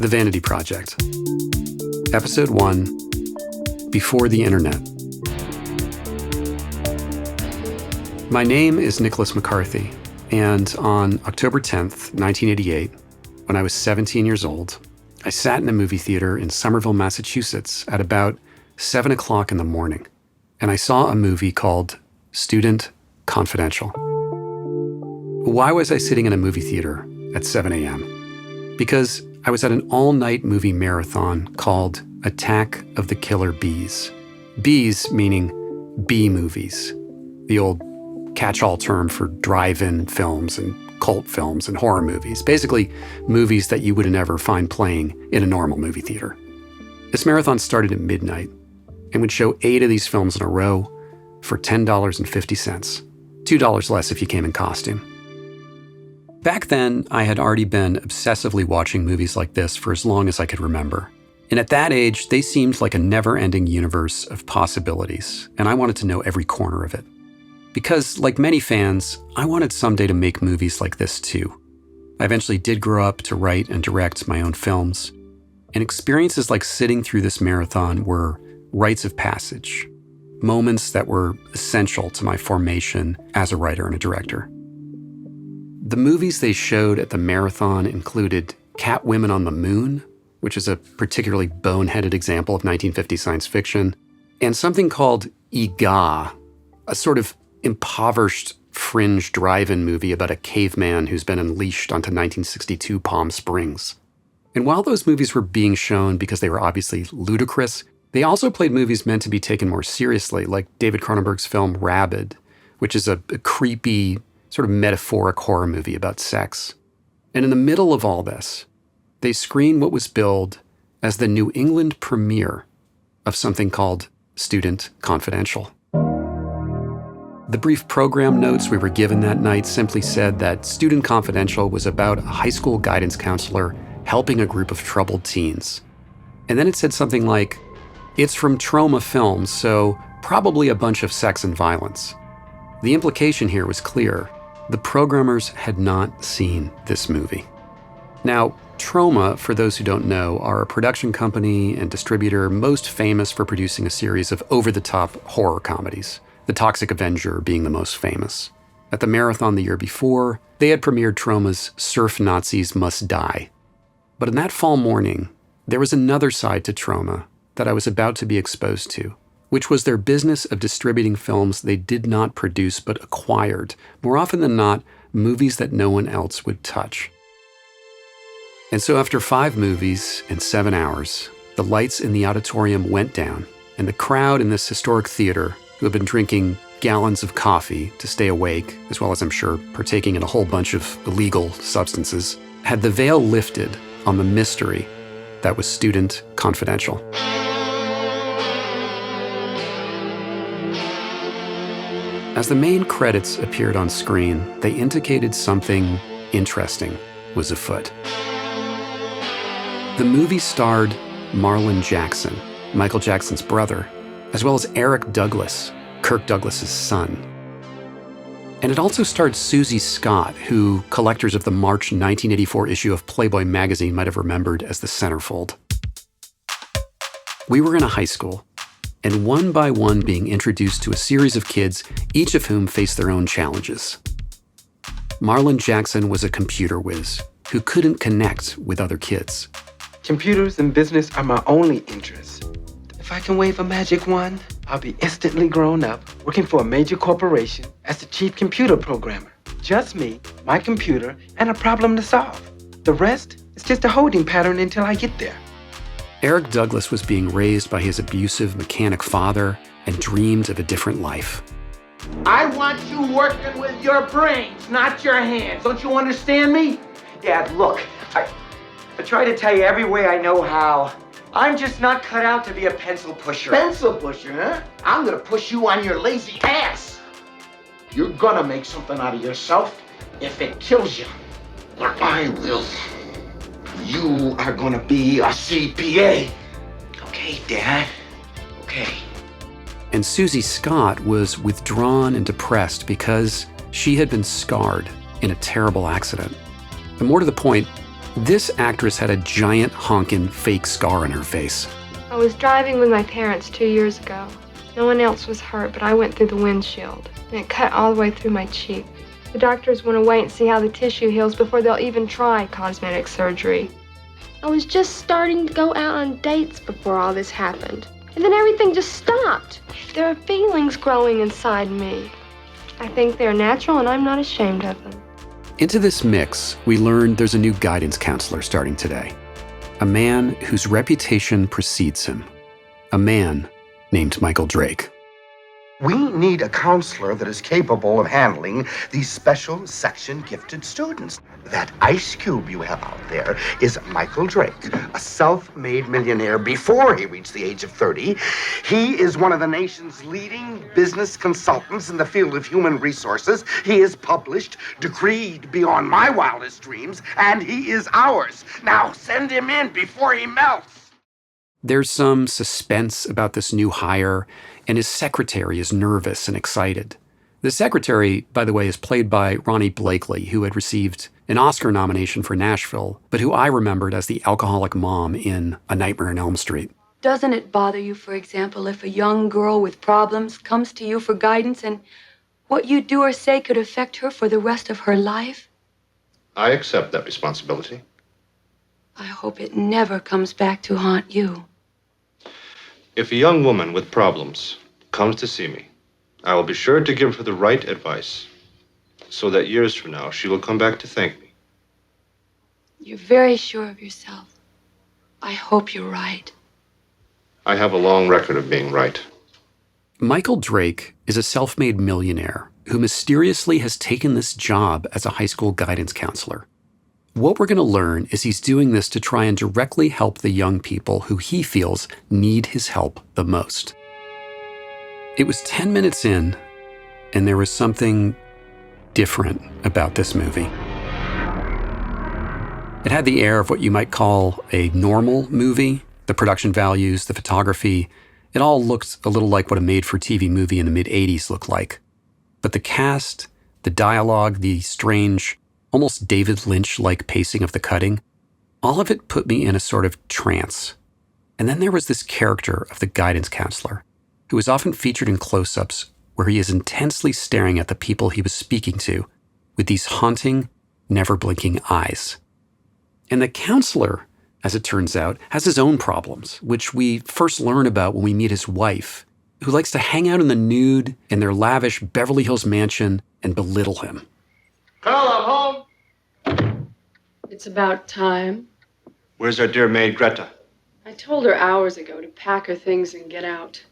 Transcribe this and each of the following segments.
The Vanity Project. Episode 1, Before the Internet. My name is Nicholas McCarthy, and on October 10th, 1988, when I was 17 years old, I sat in a movie theater in Somerville, Massachusetts at about 7 o'clock in the morning, and I saw a movie called Student Confidential. Why was I sitting in a movie theater at 7 a.m.? Because I was at an all-night movie marathon called Attack of the Killer Bees. Bees meaning B movies, the old catch-all term for drive-in films and cult films and horror movies. Basically, movies that you would never find playing in a normal movie theater. This marathon started at midnight and would show 8 of these films in a row for $10.50, $2 less if you came in costume. Back then, I had already been obsessively watching movies like this for as long as I could remember. And at that age, they seemed like a never-ending universe of possibilities, and I wanted to know every corner of it. Because, like many fans, I wanted someday to make movies like this too. I eventually did grow up to write and direct my own films, and experiences like sitting through this marathon were rites of passage, moments that were essential to my formation as a writer and a director. The movies they showed at the marathon included Catwomen on the Moon, which is a particularly boneheaded example of 1950 science fiction, and something called Iga, a sort of impoverished fringe drive-in movie about a caveman who's been unleashed onto 1962 Palm Springs. And while those movies were being shown because they were obviously ludicrous, they also played movies meant to be taken more seriously, like David Cronenberg's film Rabid, which is a creepy, sort of metaphoric horror movie about sex. And in the middle of all this, they screened what was billed as the New England premiere of something called Student Confidential. The brief program notes we were given that night simply said that Student Confidential was about a high school guidance counselor helping a group of troubled teens. And then it said something like, "It's from Troma Films, so probably a bunch of sex and violence." The implication here was clear. The programmers had not seen this movie. Now, Troma, for those who don't know, are a production company and distributor most famous for producing a series of over-the-top horror comedies, The Toxic Avenger being the most famous. At the marathon the year before, they had premiered Troma's Surf Nazis Must Die. But in that fall morning, there was another side to Troma that I was about to be exposed to, which was their business of distributing films they did not produce but acquired, more often than not, movies that no one else would touch. And so after 5 movies and 7 hours, the lights in the auditorium went down, and the crowd in this historic theater, who had been drinking gallons of coffee to stay awake, as well as I'm sure partaking in a whole bunch of illegal substances, had the veil lifted on the mystery that was Student Confidential. As the main credits appeared on screen, they indicated something interesting was afoot. The movie starred Marlon Jackson, Michael Jackson's brother, as well as Eric Douglas, Kirk Douglas's son. And it also starred Susie Scott, who collectors of the March 1984 issue of Playboy magazine might have remembered as the centerfold. We were in a high school, and one by one being introduced to a series of kids, each of whom faced their own challenges. Marlon Jackson was a computer whiz who couldn't connect with other kids. Computers and business are my only interest. If I can wave a magic wand, I'll be instantly grown up, working for a major corporation as the chief computer programmer. Just me, my computer, and a problem to solve. The rest is just a holding pattern until I get there. Eric Douglas was being raised by his abusive mechanic father and dreamed of a different life. I want you working with your brains, not your hands. Don't you understand me? Dad, look, I try to tell you every way I know how. I'm just not cut out to be a pencil pusher. Pencil pusher, huh? I'm gonna push you on your lazy ass. You're gonna make something out of yourself if it kills you. Like I will. You are gonna be a CPA. Okay, Dad. Okay. And Susie Scott was withdrawn and depressed because she had been scarred in a terrible accident. And more to the point, This actress had a giant honkin' fake scar on her face. I was driving with my parents 2 years ago. No one else was hurt, but I went through the windshield, and it cut all the way through my cheek. The doctors want to wait and see how the tissue heals before they'll even try cosmetic surgery. I was just starting to go out on dates before all this happened, and then everything just stopped. There are feelings growing inside me. I think they're natural, and I'm not ashamed of them. Into this mix, we learned there's a new guidance counselor starting today. A man whose reputation precedes him. A man named Michael Drake. We need a counselor that is capable of handling these special section gifted students. That ice cube you have out there is Michael Drake, a self-made millionaire before he reached the age of 30. He is one of the nation's leading business consultants in the field of human resources. He is published, decreed beyond my wildest dreams, and he is ours. Now send him in before he melts. There's some suspense about this new hire, and his secretary is nervous and excited. The secretary, by the way, is played by Ronnie Blakely, who had received an Oscar nomination for Nashville, but who I remembered as the alcoholic mom in A Nightmare on Elm Street. Doesn't it bother you, for example, if a young girl with problems comes to you for guidance and what you do or say could affect her for the rest of her life? I accept that responsibility. I hope it never comes back to haunt you. If a young woman with problems comes to see me, I will be sure to give her the right advice so that years from now she will come back to thank me. You're very sure of yourself. I hope you're right. I have a long record of being right. Michael Drake is a self-made millionaire who mysteriously has taken this job as a high school guidance counselor. What we're going to learn is he's doing this to try and directly help the young people who he feels need his help the most. It was 10 minutes in, and there was something different about this movie. It had the air of what you might call a normal movie. The production values, the photography, it all looked a little like what a made-for-TV movie in the mid-'80s looked like. But the cast, the dialogue, the strange, almost David Lynch-like pacing of the cutting, all of it put me in a sort of trance. And then there was this character of the guidance counselor, who is often featured in close-ups where he is intensely staring at the people he was speaking to with these haunting, never-blinking eyes. And the counselor, as it turns out, has his own problems, which we first learn about when we meet his wife, who likes to hang out in the nude in their lavish Beverly Hills mansion and belittle him. Carl, I'm home. It's about time. Where's our dear maid, Greta? I told her hours ago to pack her things and get out.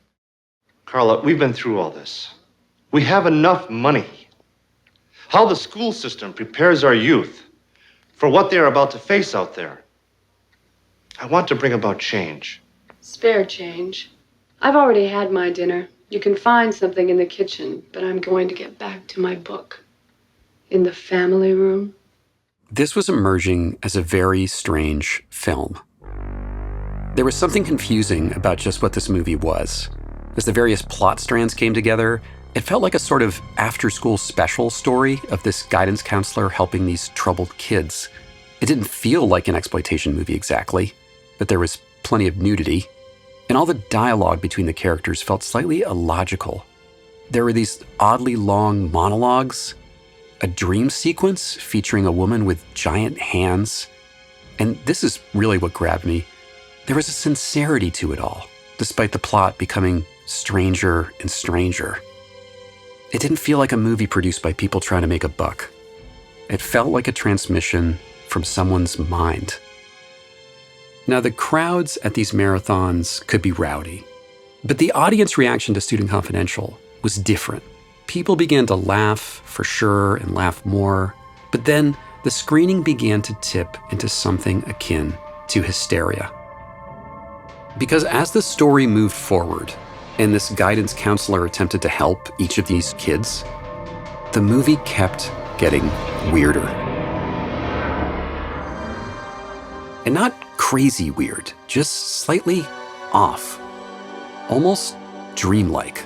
Carla, we've been through all this. We have enough money. How the school system prepares our youth for what they're about to face out there. I want to bring about change. Spare change. I've already had my dinner. You can find something in the kitchen, but I'm going to get back to my book. In the family room. This was emerging as a very strange film. There was something confusing about just what this movie was. As the various plot strands came together, it felt like a sort of after-school special story of this guidance counselor helping these troubled kids. It didn't feel like an exploitation movie exactly, but there was plenty of nudity, and all the dialogue between the characters felt slightly illogical. There were these oddly long monologues, a dream sequence featuring a woman with giant hands. And this is really what grabbed me. There was a sincerity to it all, despite the plot becoming stranger and stranger. It didn't feel like a movie produced by people trying to make a buck. It felt like a transmission from someone's mind. Now, the crowds at these marathons could be rowdy, but the audience reaction to Student Confidential was different. People began to laugh, for sure, and laugh more. But then the screening began to tip into something akin to hysteria. Because as the story moved forward, and this guidance counselor attempted to help each of these kids, the movie kept getting weirder. And not crazy weird, just slightly off. Almost dreamlike.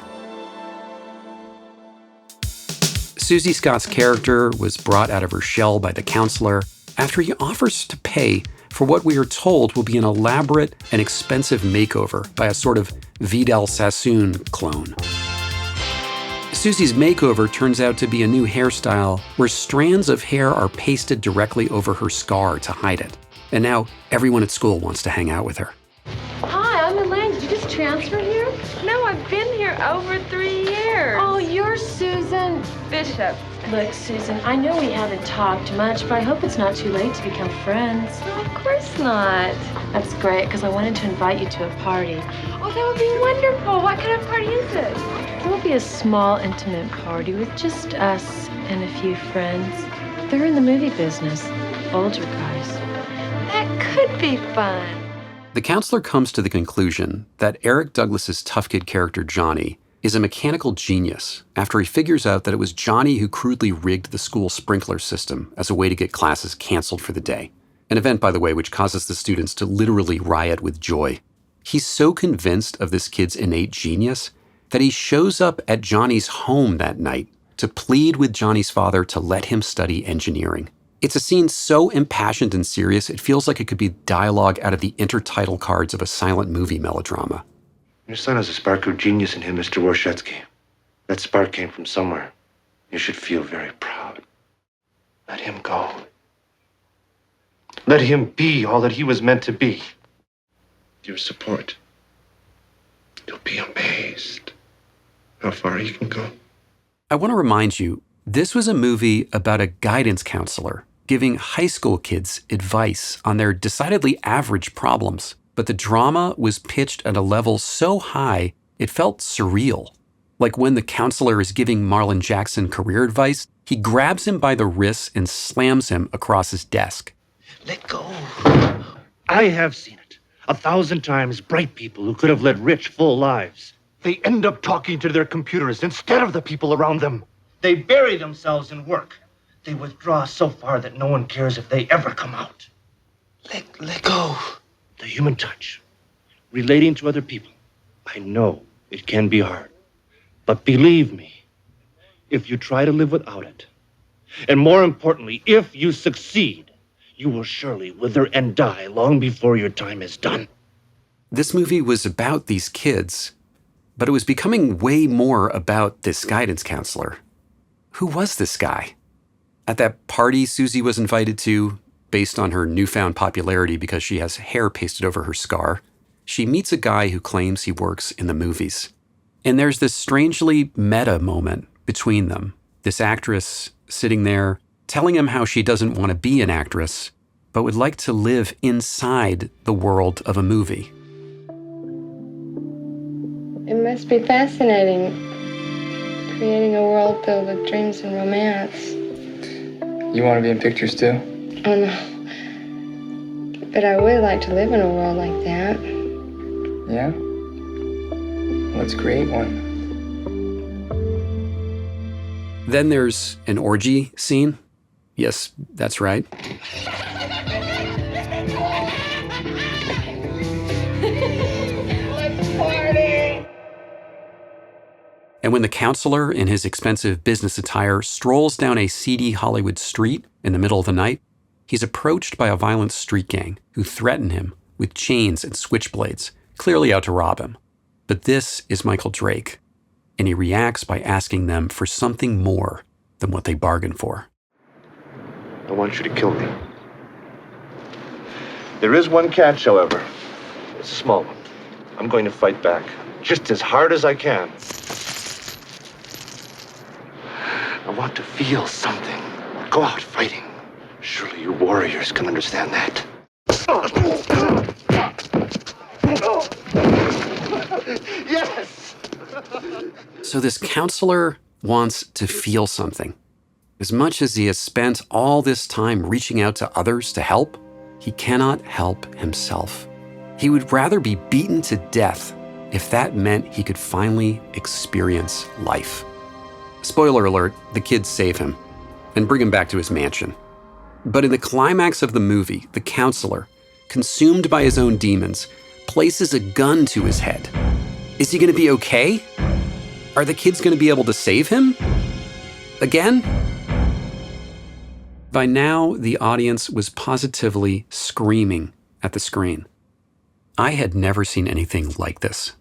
Susie Scott's character was brought out of her shell by the counselor, after he offers to pay for what we are told will be an elaborate and expensive makeover by a sort of Vidal Sassoon clone. Susie's makeover turns out to be a new hairstyle where strands of hair are pasted directly over her scar to hide it. And now everyone at school wants to hang out with her. Hi, I'm Elaine. Did you just transfer here? No, I've been here over 3 years. Oh, you're Susan Bishop. Look, Susan, I know we haven't talked much, but I hope it's not too late to become friends. No, of course not. That's great, because I wanted to invite you to a party. Oh, that would be wonderful. What kind of party is it? It will be a small, intimate party with just us and a few friends. They're in the movie business, older guys. That could be fun. The counselor comes to the conclusion that Eric Douglas's tough kid character, Johnny, is a mechanical genius after he figures out that it was Johnny who crudely rigged the school sprinkler system as a way to get classes canceled for the day. An event, by the way, which causes the students to literally riot with joy. He's so convinced of this kid's innate genius that he shows up at Johnny's home that night to plead with Johnny's father to let him study engineering. It's a scene so impassioned and serious, it feels like it could be dialogue out of the intertitle cards of a silent movie melodrama. Your son has a spark of genius in him, Mr. Warshetsky. That spark came from somewhere. You should feel very proud. Let him go. Let him be all that he was meant to be. Your support. You'll be amazed how far he can go. I want to remind you, this was a movie about a guidance counselor giving high school kids advice on their decidedly average problems. But the drama was pitched at a level so high, it felt surreal. Like when the counselor is giving Marlon Jackson career advice, he grabs him by the wrists and slams him across his desk. Let go. I have seen it 1,000 times. Bright people who could have led rich, full lives. They end up talking to their computers instead of the people around them. They bury themselves in work. They withdraw so far that no one cares if they ever come out. Let go. The human touch, relating to other people. I know it can be hard, but believe me, if you try to live without it, and more importantly, if you succeed, you will surely wither and die long before your time is done. This movie was about these kids, but it was becoming way more about this guidance counselor. Who was this guy? At that party Susie was invited to, based on her newfound popularity because she has hair pasted over her scar, she meets a guy who claims he works in the movies. And there's this strangely meta moment between them. This actress sitting there telling him how she doesn't want to be an actress, but would like to live inside the world of a movie. It must be fascinating, creating a world filled with dreams and romance. You want to be in pictures too? Oh, no. But I would like to live in a world like that. Yeah? Let's create one. Then there's an orgy scene. Yes, that's right. Let's party! And when the counselor in his expensive business attire strolls down a seedy Hollywood street in the middle of the night, he's approached by a violent street gang who threaten him with chains and switchblades, clearly out to rob him. But this is Michael Drake, and he reacts by asking them for something more than what they bargained for. I want you to kill me. There is one catch, however. It's a small one. I'm going to fight back, just as hard as I can. I want to feel something. Go out fighting. Surely you warriors can understand that. Yes! So this counselor wants to feel something. As much as he has spent all this time reaching out to others to help, he cannot help himself. He would rather be beaten to death if that meant he could finally experience life. Spoiler alert, the kids save him and bring him back to his mansion. But in the climax of the movie, the counselor, consumed by his own demons, places a gun to his head. Is he going to be okay? Are the kids going to be able to save him? Again? By now, the audience was positively screaming at the screen. I had never seen anything like this.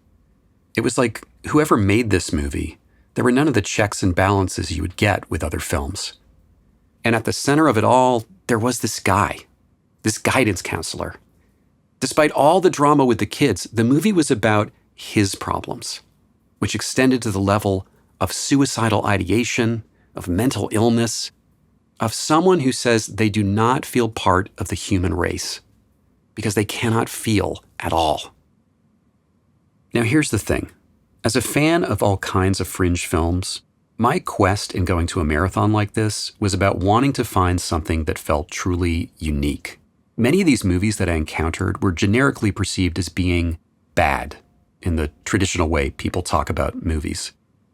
It was like whoever made this movie, there were none of the checks and balances you would get with other films. And at the center of it all, there was this guy, this guidance counselor. Despite all the drama with the kids, the movie was about his problems, which extended to the level of suicidal ideation, of mental illness, of someone who says they do not feel part of the human race because they cannot feel at all. Now, here's the thing. As a fan of all kinds of fringe films, my quest in going to a marathon like this was about wanting to find something that felt truly unique. Many of these movies that I encountered were generically perceived as being bad in the traditional way people talk about movies.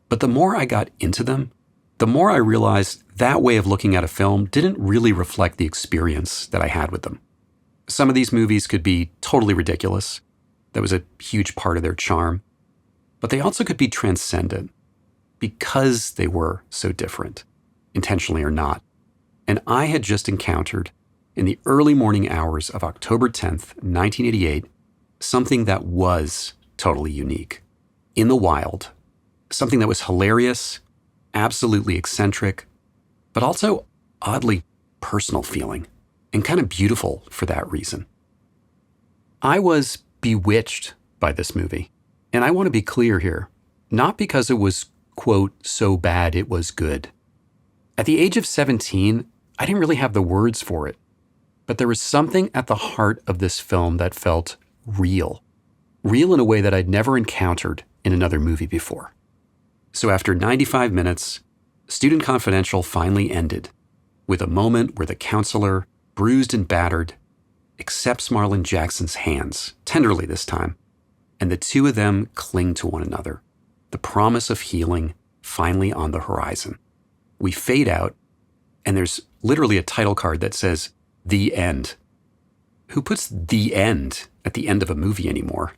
But the more I got into them, the more I realized that way of looking at a film didn't really reflect the experience that I had with them. Some of these movies could be totally ridiculous. That was a huge part of their charm. But they also could be transcendent because they were so different, intentionally or not. And I had just encountered, in the early morning hours of October 10th, 1988, something that was totally unique. In the wild. Something that was hilarious, absolutely eccentric, but also oddly personal feeling, and kind of beautiful for that reason. I was bewitched by this movie. And I want to be clear here, not because it was, quote, so bad it was good. At the age of 17, I didn't really have the words for it. But there was something at the heart of this film that felt real. Real in a way that I'd never encountered in another movie before. So after 95 minutes, Student Confidential finally ended with a moment where the counselor, bruised and battered, accepts Marlon Jackson's hands, tenderly this time, and the two of them cling to one another, the promise of healing finally on the horizon. We fade out, and there's literally a title card that says, "The End." Who puts "the end" at the end of a movie anymore?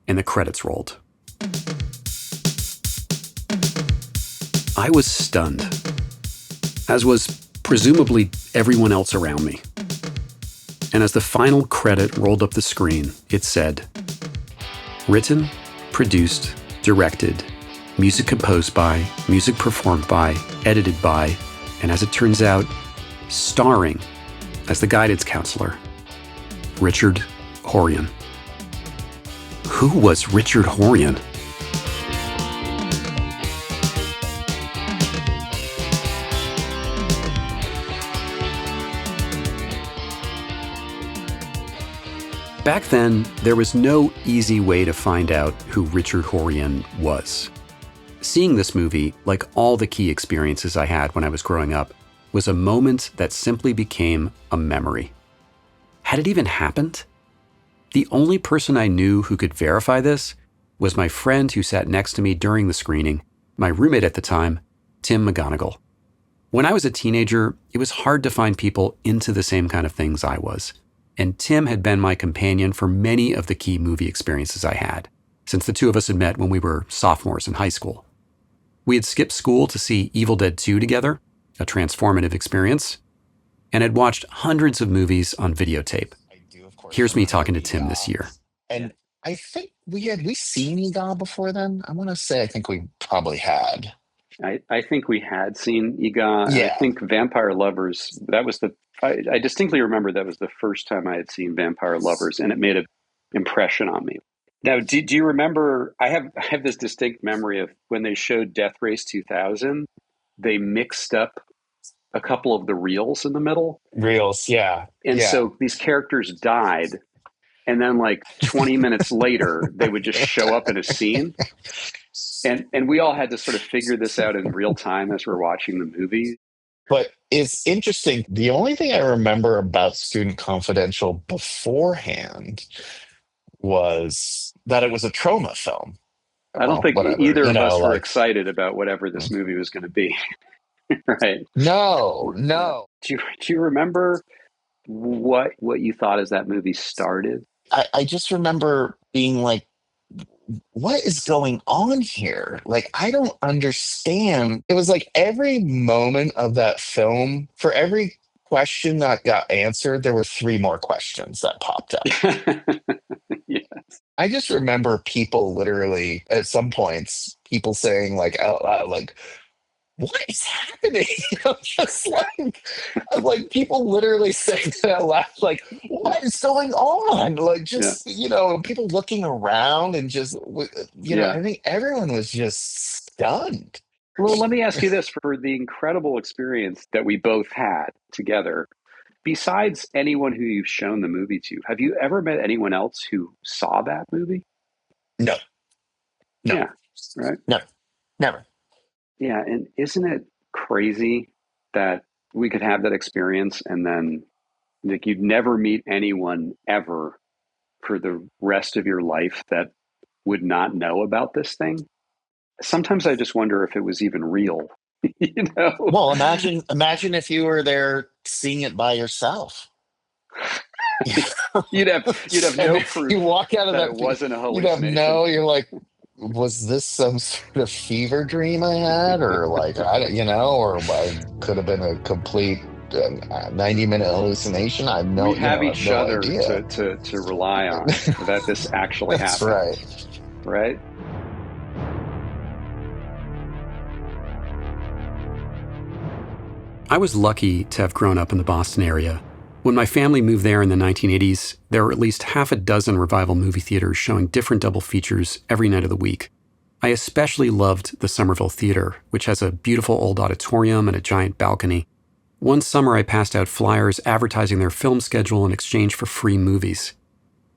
And the credits rolled. I was stunned, as was presumably everyone else around me. And as the final credit rolled up the screen, it said, written, produced, directed, music composed by, music performed by, edited by, and as it turns out, starring as the guidance counselor, Richard Horian. Who was Richard Horian? Back then, there was no easy way to find out who Richard Horian was. Seeing this movie, like all the key experiences I had when I was growing up, was a moment that simply became a memory. Had it even happened? The only person I knew who could verify this was my friend who sat next to me during the screening, my roommate at the time, Tim McGonigal. When I was a teenager, it was hard to find people into the same kind of things I was. And Tim had been my companion for many of the key movie experiences I had, since the two of us had met when we were sophomores in high school. We had skipped school to see Evil Dead 2 together, a transformative experience, and had watched hundreds of movies on videotape. Here's me talking to Tim this year. And I think we seen Egal before then. I want to say I think we probably had. I think we had seen Egon. Yeah. I think Vampire Lovers, that was I distinctly remember that was the first time I had seen Vampire Lovers, and it made an impression on me. Now, do you remember, I have this distinct memory of when they showed Death Race 2000, they mixed up a couple of the reels in the middle. Reels, yeah. And so these characters died, and then like 20 minutes later, they would just show up in a scene. And we all had to sort of figure this out in real time as we're watching the movie. But it's interesting. The only thing I remember about Student Confidential beforehand was that it was a trauma film. I don't think either of us were excited about whatever this movie was going to be. Right? No. Do you remember what you thought as that movie started? I just remember being like what is going on here? Like, I don't understand. It was like every moment of that film, for every question that got answered, there were three more questions that popped up. Yes. I just remember people literally at some points, people saying like out loud, like, what is happening? I'm like people literally saying that out loud, like, what is going on? Like, Yeah. just, people looking around and just, Yeah. I think everyone was just stunned. Well, let me ask you this for the incredible experience that we both had together. Besides anyone who you've shown the movie to, have you ever met anyone else who saw that movie? No, no, Yeah. Right. no, never. Yeah. And isn't it crazy that we could have that experience and then like you'd never meet anyone ever for the rest of your life that would not know about this thing? Sometimes I just wonder if it was even real, you know? Well, imagine if you were there seeing it by yourself. You'd have And no then you proof walk out of that it that, wasn't a you'd have hallucination. you're like, was this some sort of fever dream I had? Or like, I don't, or I could have been a complete 90-minute hallucination. I We know, have I have each no other idea. to rely on that this actually That's happened, right. right? I was lucky to have grown up in the Boston area. When my family moved there in the 1980s, there were at least half a dozen Revival movie theaters showing different double features every night of the week. I especially loved the Somerville Theater, which has a beautiful old auditorium and a giant balcony. One summer I passed out flyers advertising their film schedule in exchange for free movies.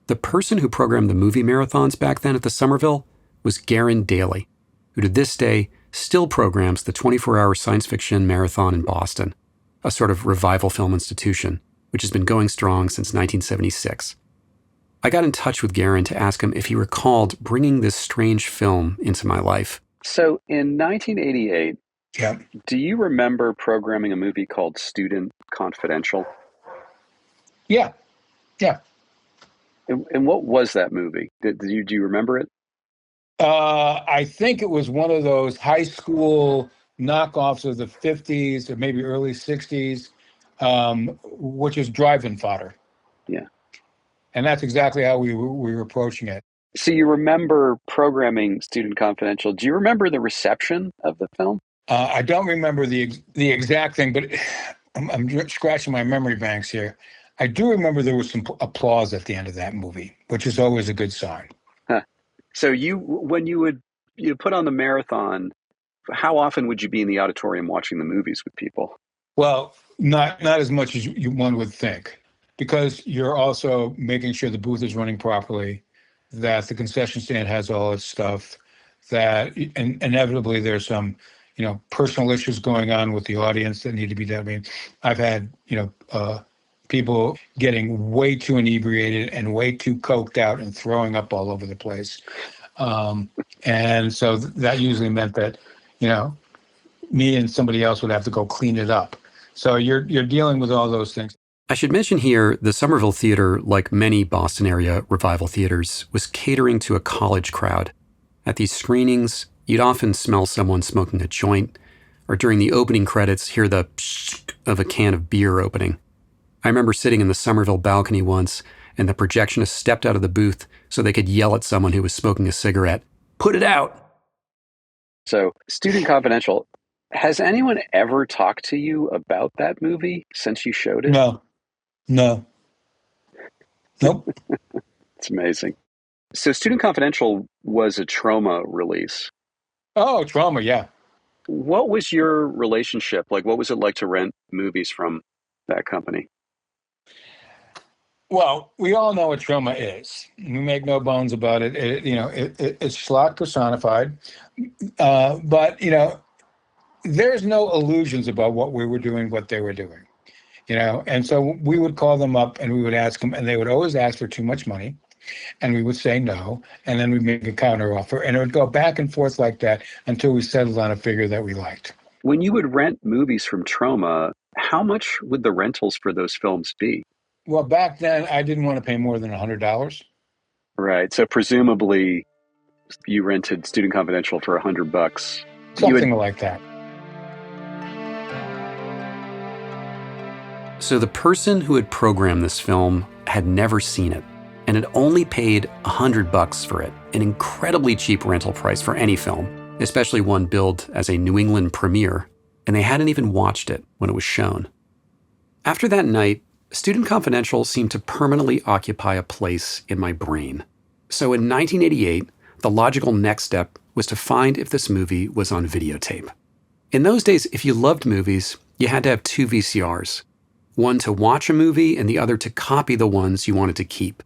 The person who programmed the movie marathons back then at the Somerville was Garen Daly, who to this day still programs the 24-hour science fiction marathon in Boston, a sort of revival film institution, which has been going strong since 1976. I got in touch with Garen to ask him if he recalled bringing this strange film into my life. So in 1988, yeah. Do you remember programming a movie called Student Confidential? Yeah. And what was that movie? Do you remember it? I think it was one of those high school knockoffs of the 50s or maybe early 60s, which is drive-in fodder. Yeah. And that's exactly how we were approaching it. So you remember programming Student Confidential. Do you remember the reception of the film? I don't remember the exact thing, but I'm scratching my memory banks here. I do remember there was some applause at the end of that movie, which is always a good sign. Huh. So when you put on the marathon, how often would you be in the auditorium watching the movies with people? Well, not as much as one would think, because you're also making sure the booth is running properly, that the concession stand has all its stuff, that inevitably there's some, personal issues going on with the audience that need to be dealt with. I mean, I've had, people getting way too inebriated and way too coked out and throwing up all over the place. And so that usually meant that, me and somebody else would have to go clean it up. So you're dealing with all those things. I should mention here, the Somerville Theater, like many Boston area revival theaters, was catering to a college crowd. At these screenings, you'd often smell someone smoking a joint, or during the opening credits, hear the pshh of a can of beer opening. I remember sitting in the Somerville balcony once, and the projectionist stepped out of the booth so they could yell at someone who was smoking a cigarette, "Put it out!" So, Student Confidential, has anyone ever talked to you about that movie since you showed it? No. Nope. It's amazing. So, Student Confidential was a Trauma release. Oh, Trauma, yeah. What was your relationship like? What was it like to rent movies from that company? Well, we all know what Trauma is. We make no bones about it. It's schlock personified. But there's no illusions about what we were doing, what they were doing. And so we would call them up and we would ask them, and they would always ask for too much money. And we would say no, and then we'd make a counter offer. And it would go back and forth like that until we settled on a figure that we liked. When you would rent movies from Trauma, how much would the rentals for those films be? Well, back then, I didn't want to pay more than $100. Right. So presumably You rented Student Confidential for $100. Something like that. So the person who had programmed this film had never seen it and had only paid $100 for it, an incredibly cheap rental price for any film, especially one billed as a New England premiere, and they hadn't even watched it when it was shown. After that night, Student Confidential seemed to permanently occupy a place in my brain. So in 1988, the logical next step was to find if this movie was on videotape. In those days, if you loved movies, you had to have two VCRs. One to watch a movie and the other to copy the ones you wanted to keep.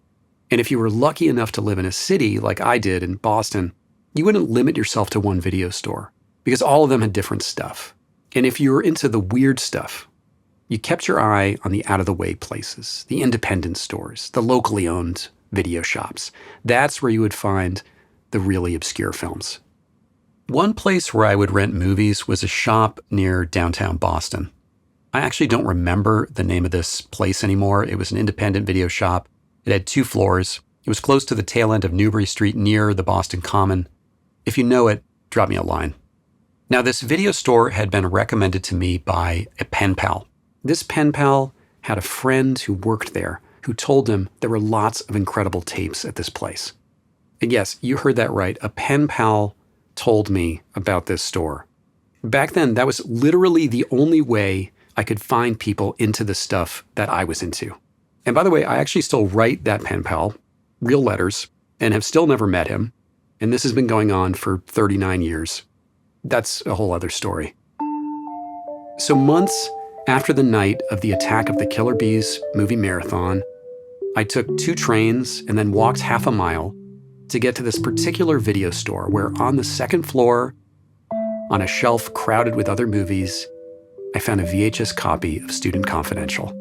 And if you were lucky enough to live in a city like I did in Boston, you wouldn't limit yourself to one video store because all of them had different stuff. And if you were into the weird stuff, you kept your eye on the out-of-the-way places, the independent stores, the locally owned video shops. That's where you would find the really obscure films. One place where I would rent movies was a shop near downtown Boston. I actually don't remember the name of this place anymore. It was an independent video shop. It had 2 floors. It was close to the tail end of Newbury Street near the Boston Common. If you know it, drop me a line. Now, this video store had been recommended to me by a pen pal. This pen pal had a friend who worked there who told him there were lots of incredible tapes at this place. And yes, you heard that right. A pen pal told me about this store. Back then, that was literally the only way I could find people into the stuff that I was into. And by the way, I actually still write that pen pal, real letters, and have still never met him. And this has been going on for 39 years. That's a whole other story. So months after the night of the Attack of the Killer Bees movie marathon, I took 2 trains and then walked half a mile to get to this particular video store where on the 2nd floor, on a shelf crowded with other movies, I found a VHS copy of Student Confidential.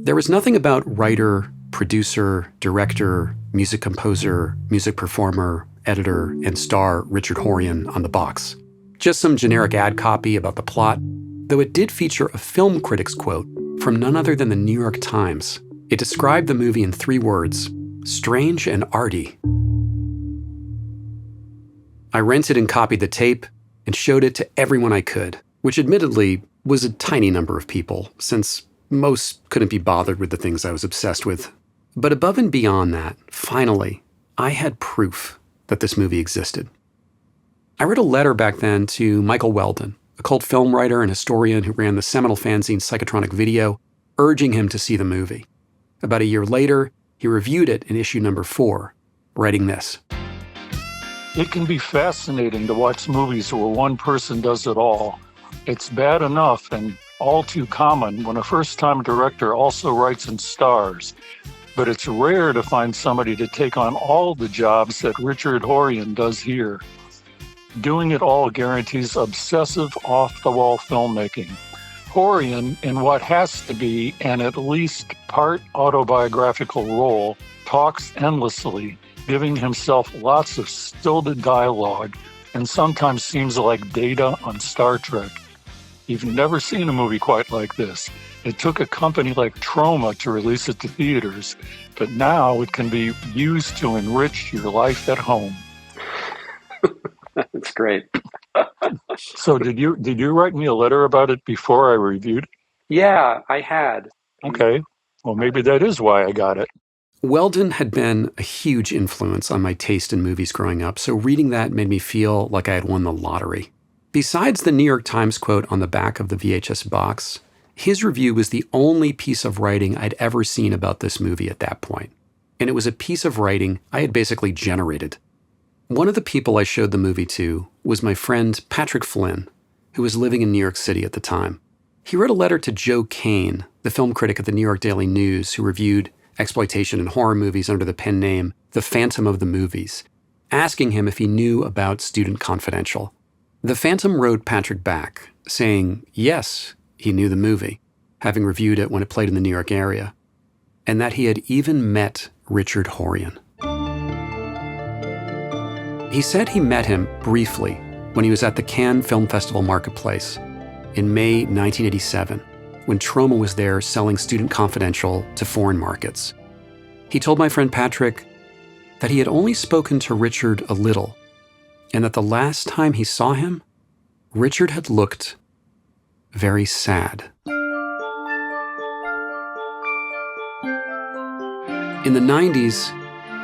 There was nothing about writer, producer, director, music composer, music performer, editor, and star Richard Horian on the box. Just some generic ad copy about the plot, though it did feature a film critic's quote from none other than the New York Times. It described the movie in 3 words, strange and arty. I rented and copied the tape and showed it to everyone I could, which admittedly was a tiny number of people, since most couldn't be bothered with the things I was obsessed with. But above and beyond that, finally, I had proof that this movie existed. I wrote a letter back then to Michael Weldon, a cult film writer and historian who ran the seminal fanzine Psychotronic Video, urging him to see the movie. About a year later, he reviewed it in issue number 4, writing this. It can be fascinating to watch movies where one person does it all. It's bad enough and all too common when a first-time director also writes and stars. But it's rare to find somebody to take on all the jobs that Richard Horian does here. Doing it all guarantees obsessive, off-the-wall filmmaking. Horian, in what has to be an at least part autobiographical role, talks endlessly, giving himself lots of stilted dialogue, and sometimes seems like Data on Star Trek. You've never seen a movie quite like this. It took a company like Troma to release it to theaters, but now it can be used to enrich your life at home. That's great. So did you write me a letter about it before I reviewed it? Yeah, I had. Okay. Well, maybe that is why I got it. Weldon had been a huge influence on my taste in movies growing up, so reading that made me feel like I had won the lottery. Besides the New York Times quote on the back of the VHS box, his review was the only piece of writing I'd ever seen about this movie at that point. And it was a piece of writing I had basically generated. One of the people I showed the movie to was my friend Patrick Flynn, who was living in New York City at the time. He wrote a letter to Joe Kane, the film critic at the New York Daily News, who reviewed exploitation and horror movies under the pen name The Phantom of the Movies, asking him if he knew about Student Confidential. The Phantom wrote Patrick back, saying yes, he knew the movie, having reviewed it when it played in the New York area, and that he had even met Richard Horian. He said he met him briefly when he was at the Cannes Film Festival Marketplace in May 1987, when Troma was there selling Student Confidential to foreign markets. He told my friend Patrick that he had only spoken to Richard a little, and that the last time he saw him, Richard had looked very sad. In the 90s,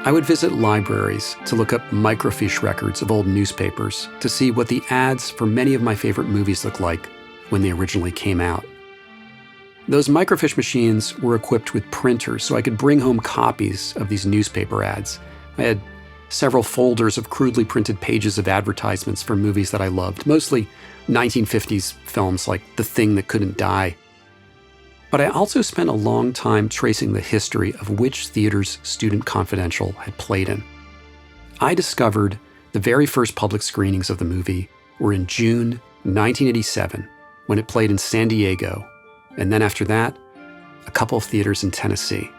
I would visit libraries to look up microfiche records of old newspapers to see what the ads for many of my favorite movies looked like when they originally came out. Those microfiche machines were equipped with printers, so I could bring home copies of these newspaper ads. I had several folders of crudely printed pages of advertisements for movies that I loved, mostly 1950s films like The Thing That Couldn't Die. But I also spent a long time tracing the history of which theaters Student Confidential had played in. I discovered the very first public screenings of the movie were in June 1987, when it played in San Diego, and then after that, a couple of theaters in Tennessee.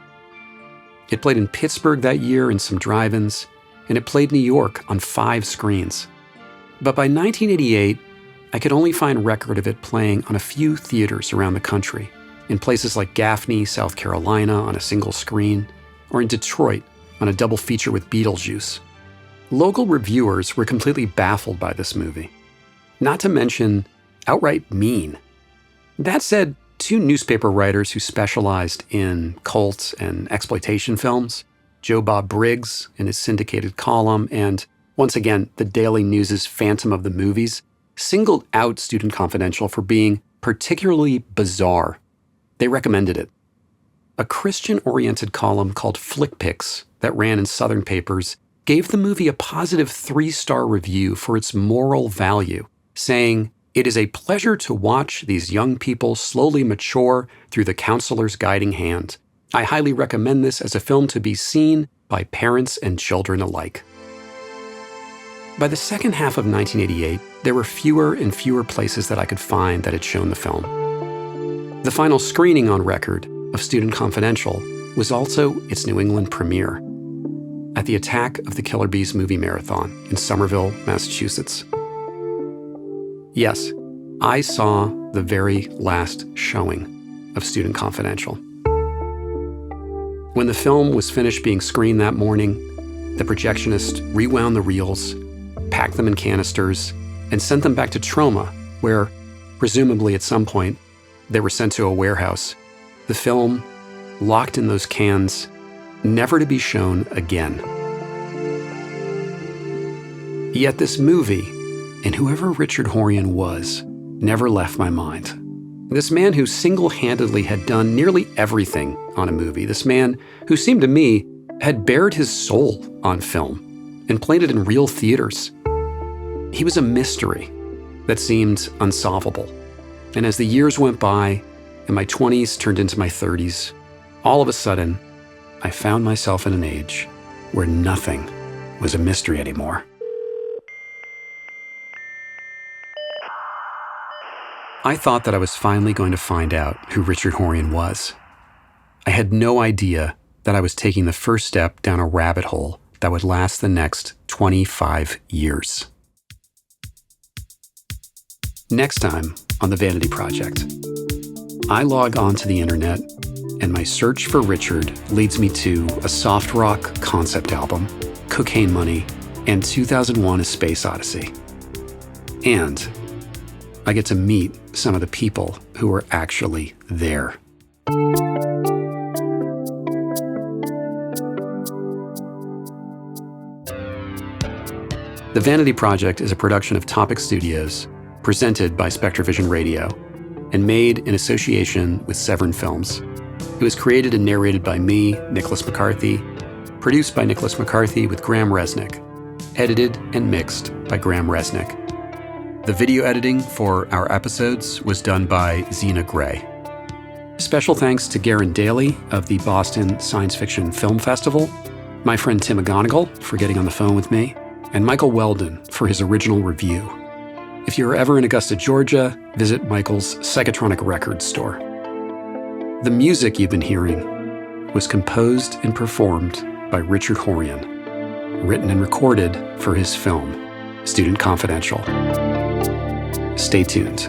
It played in Pittsburgh that year in some drive-ins, and it played in New York on 5 screens. But by 1988, I could only find record of it playing on a few theaters around the country, in places like Gaffney, South Carolina on a single screen, or in Detroit on a double feature with Beetlejuice. Local reviewers were completely baffled by this movie, not to mention outright mean. That said, 2 newspaper writers who specialized in cult and exploitation films, Joe Bob Briggs in his syndicated column, and once again, the Daily News' Phantom of the Movies, singled out Student Confidential for being particularly bizarre. They recommended it. A Christian-oriented column called Flick Picks that ran in Southern papers gave the movie a positive 3-star review for its moral value, saying, "It is a pleasure to watch these young people slowly mature through the counselor's guiding hand. I highly recommend this as a film to be seen by parents and children alike." By the second half of 1988, there were fewer and fewer places that I could find that had shown the film. The final screening on record of Student Confidential was also its New England premiere at the Attack of the Killer Bees movie marathon in Somerville, Massachusetts. Yes, I saw the very last showing of Student Confidential. When the film was finished being screened that morning, the projectionist rewound the reels, packed them in canisters, and sent them back to Troma, where, presumably at some point, they were sent to a warehouse. The film, locked in those cans, never to be shown again. Yet this movie, and whoever Richard Horian was, never left my mind. This man who single-handedly had done nearly everything on a movie, this man who seemed to me had bared his soul on film and played it in real theaters. He was a mystery that seemed unsolvable. And as the years went by and my 20s turned into my 30s, all of a sudden, I found myself in an age where nothing was a mystery anymore. I thought that I was finally going to find out who Richard Horian was. I had no idea that I was taking the first step down a rabbit hole that would last the next 25 years. Next time on The Vanity Project, I log onto the internet and my search for Richard leads me to a soft rock concept album, Cocaine Money, and 2001: A Space Odyssey. And I get to meet some of the people who were actually there. The Vanity Project is a production of Topic Studios, presented by SpectraVision Radio, and made in association with Severin Films. It was created and narrated by me, Nicholas McCarthy, produced by Nicholas McCarthy with Graham Resnick, edited and mixed by Graham Resnick. The video editing for our episodes was done by Zena Gray. Special thanks to Garen Daly of the Boston Science Fiction Film Festival, my friend Tim McGonigal for getting on the phone with me, and Michael Weldon for his original review. If you're ever in Augusta, Georgia, visit Michael's Psychotronic Records store. The music you've been hearing was composed and performed by Richard Horian, written and recorded for his film, Student Confidential. Stay tuned.